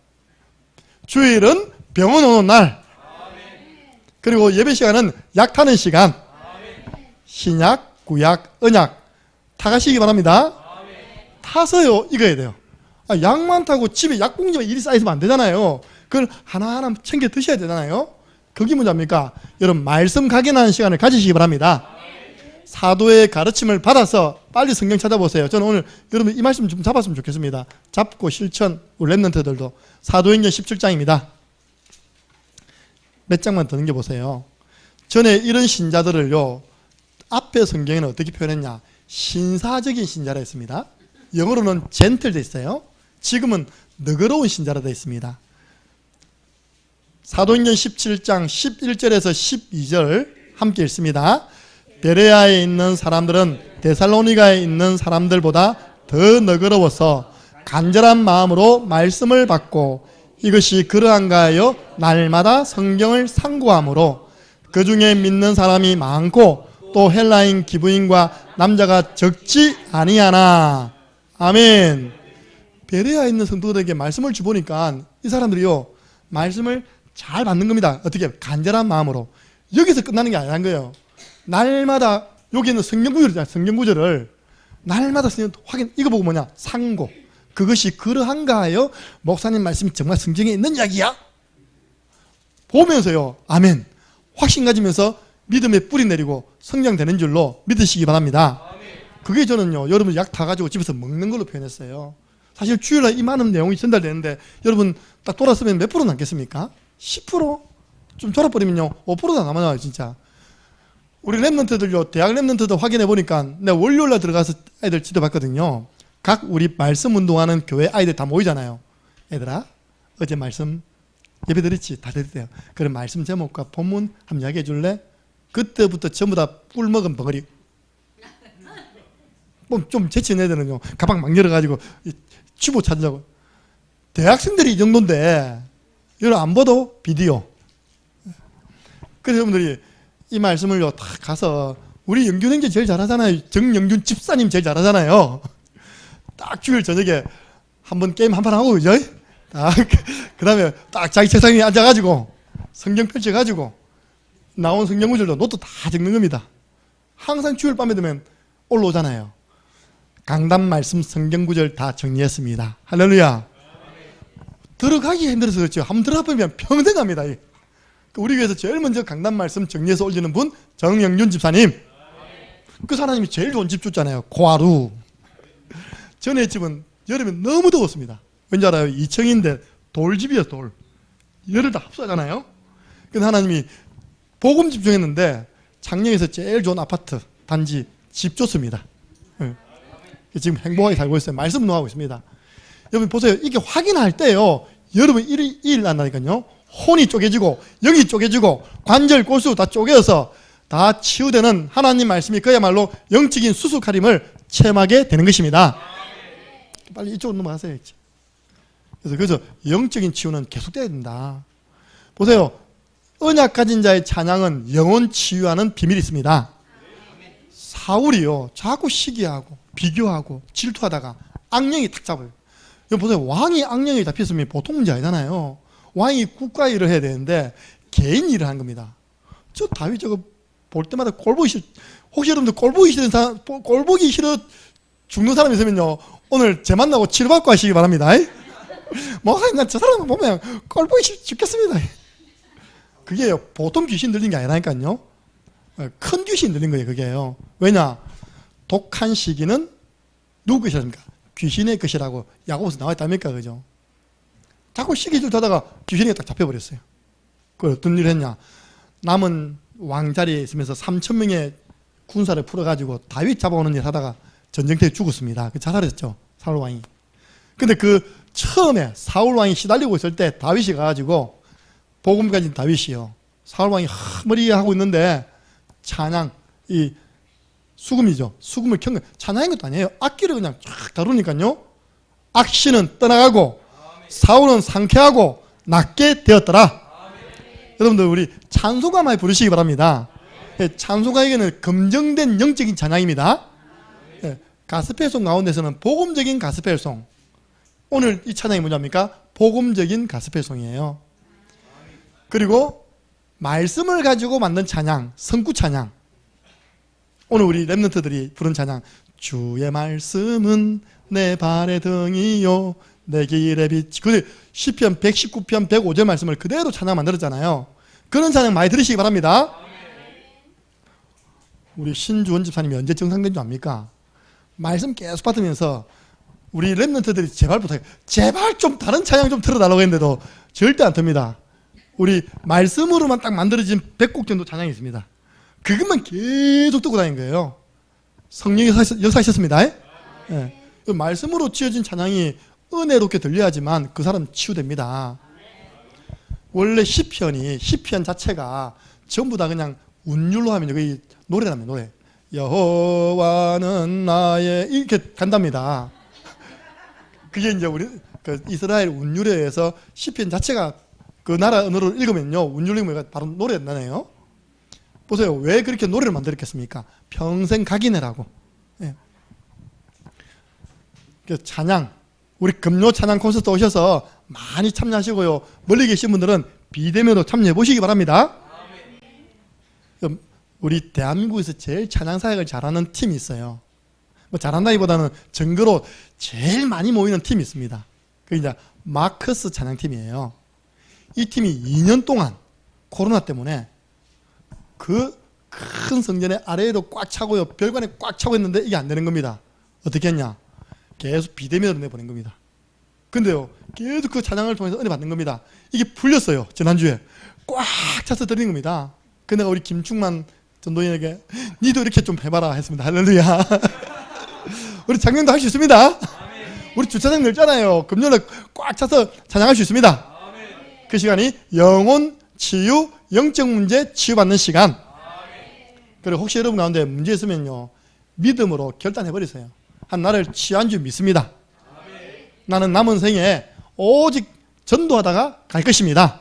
주일은 병원 오는 날, 그리고 예배 시간은 약 타는 시간, 신약, 구약, 언약 다 가시기 바랍니다. 타서요 익어야 돼요. 약만 타고 집에 약봉지만 일이 쌓이면 안 되잖아요. 그걸 하나하나 챙겨 드셔야 되잖아요. 그게 문제입니까? 여러분 말씀 각인하는 시간을 가지시기 바랍니다. 사도의 가르침을 받아서 빨리 성경 찾아보세요. 저는 오늘 여러분 이 말씀 좀 잡았으면 좋겠습니다. 잡고 실천 우리 랩런트들도. 사도행전 17장입니다. 몇 장만 더 넘겨보세요. 전에 이런 신자들을요 앞에 성경에는 어떻게 표현했냐, 신사적인 신자라 했습니다. 영어로는 젠틀 돼 있어요. 지금은 너그러운 신자라 돼 있습니다. 사도행전 17장 11절에서 12절 함께 읽습니다. 베레아에 있는 사람들은 데살로니가에 있는 사람들보다 더 너그러워서 간절한 마음으로 말씀을 받고 이것이 그러한가 하여 날마다 성경을 상고함으로 그 중에 믿는 사람이 많고 또 헬라인 기브인과 남자가 적지 아니하나. 아멘. 베레아에 있는 성도들에게 말씀을 주보니까 이 사람들이요 말씀을 잘 받는 겁니다. 어떻게? 간절한 마음으로. 여기서 끝나는 게 아니란 거예요. 날마다 여기는 성경구절이잖아요. 성경구절을 날마다 확인. 이거 보고 뭐냐? 상고. 그것이 그러한가 하여 목사님 말씀이 정말 성경에 있는 이야기야? 보면서요 아멘 확신 가지면서 믿음의 뿌리 내리고 성장되는 줄로 믿으시기 바랍니다. 그게 저는요 여러분 약 타가지고 집에서 먹는 걸로 표현했어요. 사실 주일날 이 많은 내용이 전달되는데 여러분 딱 돌았으면 몇 프로 남겠습니까? 10%? 좀 졸아버리면요 5%도 남아요 진짜. 우리 랩런트들요 대학 랩런트들 확인해 보니까 내가 월요일날 들어가서 애들 지도봤거든요. 각 우리 말씀 운동하는 교회 아이들 다 모이잖아요. 얘들아 어제 말씀 예배 드렸지? 다 드렸대요. 그럼 말씀 제목과 본문 한번 이야기해 줄래? 그때부터 전부 다 꿀 먹은 벙어리. 좀 재치는 애들은요 가방 막 열어가지고 주보 찾으려고. 대학생들이 이 정도인데 여러분 안 봐도 비디오. 그래서 여러분들이 이 말씀을요 다 가서 우리 영균 형제 제일 잘하잖아요. 정영균 집사님 제일 잘하잖아요. 딱 주일 저녁에 한번 게임 한판 하고 그죠? 그 다음에 딱 자기 책상 위에 앉아가지고 성경 펼쳐가지고 나온 성경 구절도 노트 다 적는 겁니다. 항상 주일 밤에 되면 올라오잖아요. 강단 말씀 성경 구절 다 정리했습니다. 할렐루야. 들어가기 힘들어서 그렇죠. 한번 들어가보면 평생 갑니다. 우리 교회에서 제일 먼저 강단 말씀 정리해서 올리는 분 정영균 집사님. 그 사람이 제일 좋은 집 줬잖아요. 고하루. 전에 집은 여름에 너무 더웠습니다. 왠지 알아요? 2층인데 돌집이에요, 돌. 열을 다 흡수하잖아요. 근데 하나님이 복음 집중했는데 창녕에서 제일 좋은 아파트, 단지 집 줬습니다. 네. 지금 행복하게 살고 있어요. 말씀 놓하고 있습니다. 여러분 보세요. 이게 확인할 때요. 여러분 일 난다니까요. 혼이 쪼개지고 영이 쪼개지고 관절 골수 다 쪼개어서 다 치유되는 하나님 말씀이 그야말로 영적인 수술카림을 체험하게 되는 것입니다. 빨리 이쪽으로 넘어가세요. 그래서 영적인 치유는 계속돼야 된다. 보세요. 언약 가진 자의 찬양은 영혼 치유하는 비밀이 있습니다. 사울이요. 자꾸 시기하고 비교하고 질투하다가 악령이 탁 잡아요. 여러분 보세요. 왕이 악령이 잡혔으면 보통 문제 아니잖아요. 왕이 국가 일을 해야 되는데 개인 일을 한 겁니다. 저 다윗 저거 볼 때마다 꼴보기 싫. 혹시 여러분들 꼴보기 싫은 사람, 꼴보기 싫어 죽는 사람 있으면요. 오늘 제 만나고 치료받고 하시기 바랍니다. 목사님, 난 저 사람 보면 꼴보기 싫어 죽겠습니다. 그게 보통 귀신 들린 게 아니라니까요. 큰 귀신 들린 거예요, 그게요. 왜냐? 독한 시기는 누구 것이랍니까? 귀신의 것이라고 야고보서 나와 있답니까, 그죠? 자꾸 시기 질투하다가 귀신이 딱 잡혀버렸어요. 그 어떤 일을 했냐? 남은 왕자리에 있으면서 3,000명의 군사를 풀어가지고 다윗 잡아오는 일 하다가 전쟁터에 죽었습니다. 그 자살했죠, 사울 왕이. 근데 그 처음에 사울 왕이 시달리고 있을 때 다윗이 가가지고 복음 가진 다윗이요. 사울 왕이 머리하고 있는데 찬양, 이 수금이죠. 수금을 켠 거. 찬양인 것도 아니에요. 악기를 그냥 쫙 다루니까요. 악신은 떠나가고 사울은 상쾌하고 낫게 되었더라. 여러분들 우리 찬송가 많이 부르시기 바랍니다. 찬송가에게는 검증된 영적인 찬양입니다. 가스펠송 가운데서는 복음적인 가스펠송. 오늘 이 찬양이 뭐냐입니까? 복음적인 가스펠송이에요. 그리고 말씀을 가지고 만든 찬양, 성구 찬양. 오늘 우리 랩런트들이 부른 찬양, 주의 말씀은 내 발의 등이요 내 길의 빛. 그 시편 119편 105절 말씀을 그대로 찬양 만들었잖아요. 그런 찬양 많이 들으시기 바랍니다. 우리 신주원 집사님이 언제 정상된 줄 압니까? 말씀 계속 받으면서 우리 랩런트들이 제발 부탁해요. 제발 좀 다른 찬양 좀 틀어달라고 했는데도 절대 안 틉니다. 우리 말씀으로만 딱 만들어진 100곡 정도 찬양이 있습니다. 그것만 계속 듣고 다니는 거예요. 성령이 역사하셨습니다. 네. 말씀으로 지어진 찬양이 은혜롭게 들려야지만 그 사람 치유됩니다. 원래 시편 자체가 전부 다 그냥 운율로 하면 거의 노래라면 노래. 여호와는 나의 이렇게 간답니다. 그게 이제 우리 그 이스라엘 운율에 의해서 시편 자체가 그 나라 언어로 읽으면요 운율 읽으면 바로 노래나네요. 보세요. 왜 그렇게 노래를 만들었겠습니까? 평생 각인해라고. 예. 찬양, 우리 금요 찬양 콘서트 오셔서 많이 참여하시고요. 멀리 계신 분들은 비대면으로 참여해 보시기 바랍니다. 우리 대한민국에서 제일 찬양 사역을 잘하는 팀이 있어요. 뭐 잘한다기보다는 정거로 제일 많이 모이는 팀이 있습니다. 그게 이제 마커스 찬양팀이에요. 이 팀이 2년 동안 코로나 때문에 그 큰 성전의 아래로 꽉 차고요. 별관에 꽉 차고 있는데 이게 안 되는 겁니다. 어떻게 했냐? 계속 비대면으로 내보낸 겁니다. 근데요, 계속 그 찬양을 통해서 은혜 받는 겁니다. 이게 풀렸어요. 지난주에. 꽉 차서 드리는 겁니다. 그 내가 우리 김충만 전도인에게 니도 이렇게 좀 해봐라 했습니다. 할렐루야. 우리 작년도 할 수 있습니다. 우리 주차장 늘잖아요. 금요일에 꽉 차서 찬양할 수 있습니다. 그 시간이 영혼 치유, 영적 문제 치유받는 시간. 그리고 혹시 여러분 가운데 문제 있으면요, 믿음으로 결단해버리세요. 나를 치유한 줄 믿습니다. 나는 남은 생에 오직 전도하다가 갈 것입니다.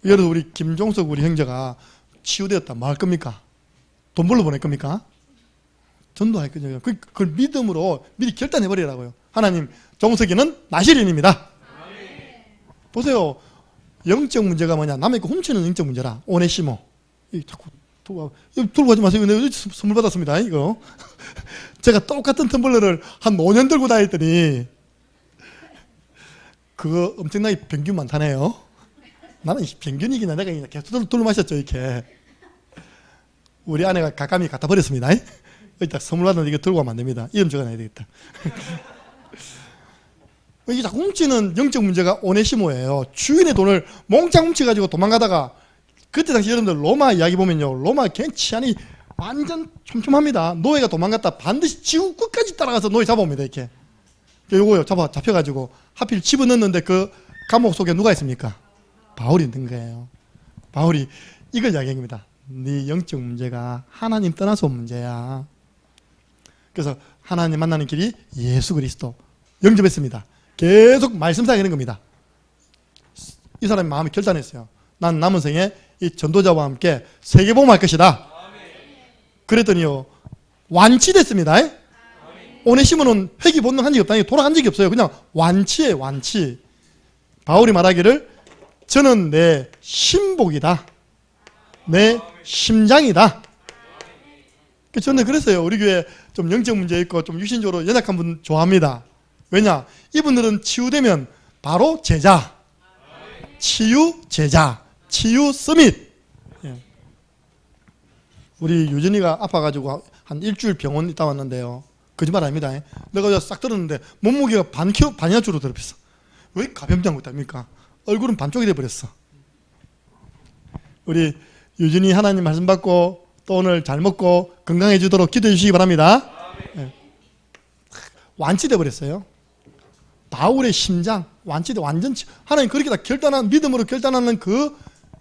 여러분 우리 김종석 우리 형제가 치유되었다. 뭐 할 겁니까? 돈 벌러 보낼 겁니까? 전도할 거죠. 그걸 믿음으로 미리 결단해버리라고요. 하나님, 종석이는 나시린입니다. 보세요. 영적 문제가 뭐냐? 남의 거 훔치는 영적 문제라. 오네시모. 자꾸 들고 가지 마세요. 내가 선물 받았습니다. 이거. 제가 똑같은 텀블러를 한 5년 들고 다녔더니 그거 엄청나게 병균 많다네요. 나는 병균이긴 해. 내가 계속 둘러 마셨죠. 이렇게. 우리 아내가 가감히 갖다 버렸습니다. 여기 딱 선물 받았는데 이거 들고 가면 안 됩니다. 이름 적어놔야 되겠다. 이게 자꾸 훔치는 영적 문제가 오네시모예요. 주인의 돈을 몽땅 훔쳐가지고 도망가다가, 그때 당시 여러분들 로마 이야기 보면요, 로마 걔 치안이 완전 촘촘합니다. 노예가 도망갔다 반드시 지구 끝까지 따라가서 노예 잡아옵니다. 이렇게 요거요 잡혀가지고 하필 집어넣는데 그 감옥 속에 누가 있습니까? 바울이 있는 거예요. 바울이 이걸 이야기합니다. 네 영적 문제가 하나님 떠나서 온 문제야. 그래서 하나님 만나는 길이 예수 그리스도 영접했습니다. 계속 말씀상 하는 겁니다. 이 사람이 마음이 결단했어요. 난 남은 생에 이 전도자와 함께 세계복음할 것이다. 그랬더니요, 완치됐습니다. 오네시모는 회개 본능한 적이 없다니, 돌아간 적이 없어요. 그냥 완치예요, 완치. 바울이 말하기를 저는 내 신복이다, 내 심장이다. 저는 그랬어요. 우리 교회 좀 영적 문제 있고 좀 육신적으로 연약한 분 좋아합니다. 왜냐? 이분들은 치유되면 바로 제자, 치유 제자, 치유 서밋. 우리 유진이가 아파가지고 한 일주일 병원 있다 왔는데요, 거짓말 아닙니다. 내가 싹 들었는데 몸무게가 반이나 줄어들었어. 왜 가병장 못합니까? 얼굴은 반쪽이 돼버렸어. 우리 유진이 하나님 말씀 받고 또 오늘 잘 먹고 건강해지도록 기도해 주시기 바랍니다. 네. 완치돼 버렸어요. 바울의 심장 완치돼, 완전 하나님 그렇게 다 결단한, 믿음으로 결단하는 그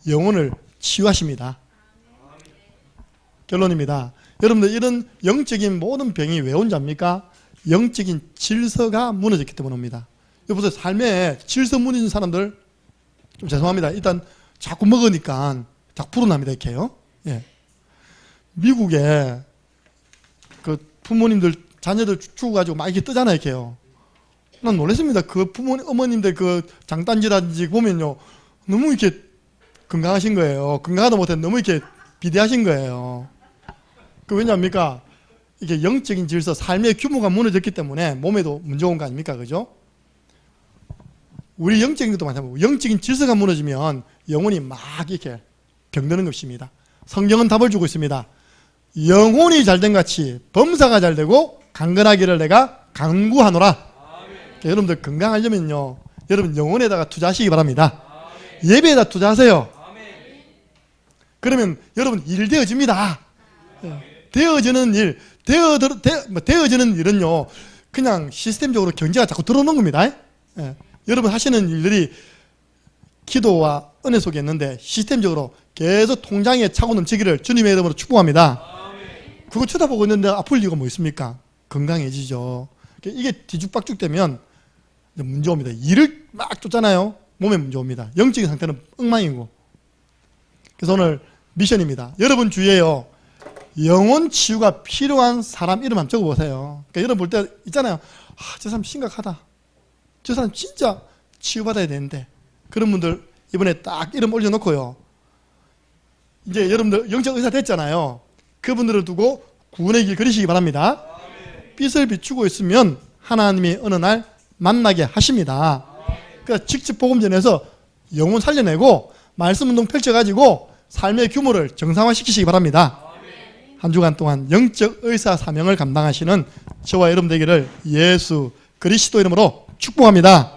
영혼을 치유하십니다. 결론입니다. 여러분들, 이런 영적인 모든 병이 왜 온 잡니까? 영적인 질서가 무너졌기 때문에 옵니다. 여보세요, 삶에 질서 무너진 사람들 좀 죄송합니다. 일단 자꾸 먹으니까 자꾸 불어납니다. 이렇게요. 예. 미국에 그 부모님들 자녀들 죽어가지고 막 이렇게 뜨잖아요. 이렇게요. 난 놀랐습니다. 그 부모님, 어머님들 그 장단지라든지 보면요, 너무 이렇게 건강하신 거예요. 건강하다 못해 너무 이렇게 비대하신 거예요. 그 왜냐합니까? 이게 영적인 질서, 삶의 규모가 무너졌기 때문에 몸에도 문제 온 거 아닙니까? 그죠? 우리 영적인 것도 마찬가지고, 영적인 질서가 무너지면 영혼이 막 이렇게 병드는 것입니다. 성경은 답을 주고 있습니다. 영혼이 잘된 같이 범사가 잘되고 강건하기를 내가 강구하노라. 그러니까 여러분들 건강하려면요, 여러분 영혼에다가 투자하시기 바랍니다. 예배에다 투자하세요. 그러면 여러분 일 되어집니다. 되어지는 일, 되어지는 일은요, 그냥 시스템적으로 경제가 자꾸 들어오는 겁니다. 여러분 하시는 일들이 기도와 은혜 속에 있는데 시스템적으로 계속 통장에 차고 넘치기를 주님의 이름으로 축복합니다. 그거 쳐다보고 있는데 아플 이유가 뭐 있습니까? 건강해지죠. 이게 뒤죽박죽 되면 문제 옵니다. 일을 막 쫓잖아요. 몸에 문제 옵니다. 영적인 상태는 엉망이고. 그래서 오늘 미션입니다. 여러분 주위에요, 영혼 치유가 필요한 사람 이름 한번 적어보세요. 그러니까 여러분 볼 때 있잖아요. 저 사람 심각하다, 저 사람 진짜 치유받아야 되는데, 그런 분들 이번에 딱 이름 올려놓고요, 이제 여러분들 영적 의사 됐잖아요. 그분들을 두고 구원의 길 그리시기 바랍니다. 빛을 비추고 있으면 하나님이 어느 날 만나게 하십니다. 그러니까 직접 복음 전해서 영혼 살려내고 말씀 운동 펼쳐가지고 삶의 규모를 정상화시키시기 바랍니다. 한 주간 동안 영적 의사 사명을 감당하시는 저와 여러분 되기를 예수 그리스도 이름으로 축복합니다.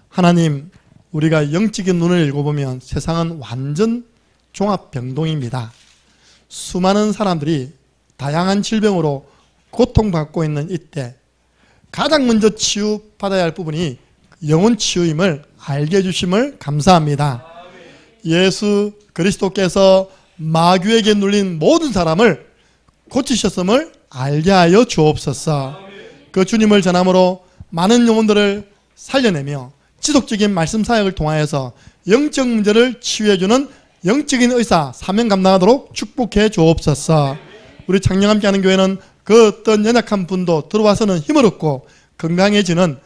하나님, 우리가 영적인 눈을 읽어보면 세상은 완전 종합병동입니다. 수많은 사람들이 다양한 질병으로 고통받고 있는 이때 가장 먼저 치유받아야 할 부분이 영혼 치유임을 알게 해주심을 감사합니다. 예수 그리스도께서 마귀에게 눌린 모든 사람을 고치셨음을 알게 하여 주옵소서. 그 주님을 전함으로 많은 영혼들을 살려내며 지속적인 말씀 사역을 통하여서 영적 문제를 치유해주는 영적인 의사 사명 감당하도록 축복해 주옵소서. 우리 창녕 함께하는 교회는 그 어떤 연약한 분도 들어와서는 힘을 얻고 건강해지는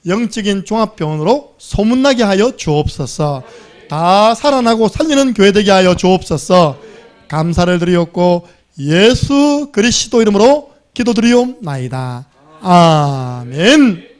영적인 종합병원으로 소문나게 하여 주옵소서. 다 살아나고 살리는 교회 되게 하여 주옵소서. 감사를 드리옵고 예수 그리스도 이름으로 기도드리옵나이다. 아멘.